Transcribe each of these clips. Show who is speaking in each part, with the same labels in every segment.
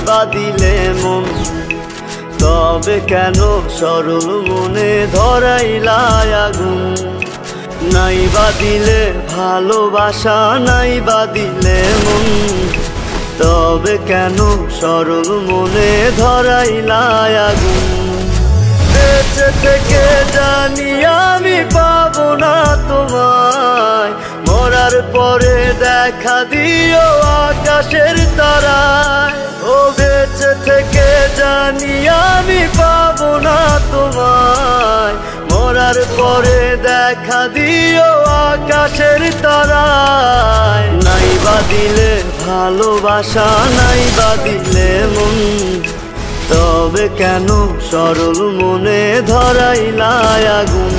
Speaker 1: বা দিলে মন, তবে কেন সরল মনে ধরাইলা আগুন। নাই বা দিলে ভালোবাসা, নাই বা দিলে মন, তবে কেন সরল মনে ধরাইলা আগুন। বেঁচে থেকে জানি আমি পাবো না তোমায়, মরার পরে দেখা দিও আকাশের তারায়। ও বেঁচে থেকে জানি আমি পাবো না তোমায়, মরার পরে দেখা দিও আকাশের তারায়। নাই বা দিলে ভালোবাসা, নাই বা দিলে মন, তবে কেন সরল মনে ধরাইলা আগুন।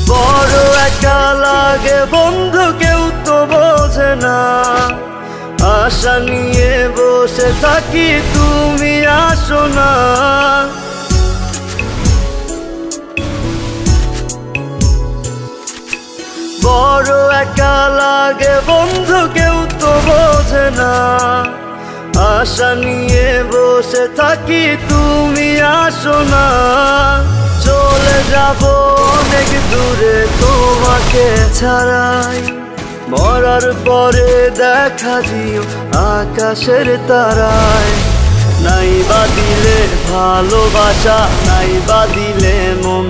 Speaker 1: বড় একা লাগে বন্ধু, কেউ তো বোঝে না। আশা নিয়ে বসে থাকি, তুমি আসো না। বড় একা লাগে বন্ধু, কেউ তো বোঝে না। আশা নিয়ে বসে থাকি, তুমি আসো না। চলে যাব অনেক দূরে তোমাকে ছাড়াই, মরার পরে দেখা দিও আকাশের তারায়। নাই বা দিলে ভালোবাসা, নাই বা দিলে মন,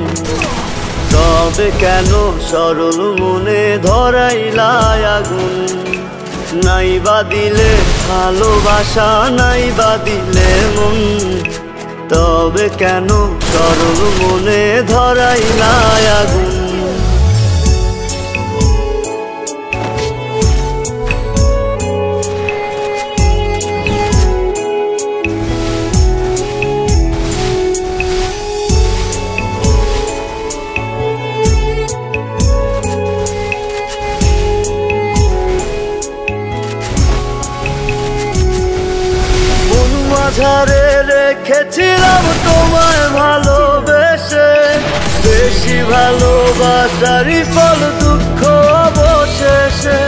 Speaker 1: তবে কেন সরল মনে ধরাইলা আগুন। নাই বা দিলে ভালোবাসা, নাই বা দিলে মন, তবে কেন সরল মনে ধরাইলা আগুন। মাঝারে রেখেছিলাম তোমায় ভালোবেসে, বেশি ভালোবাসারই ফল দুঃখ অবশেষে।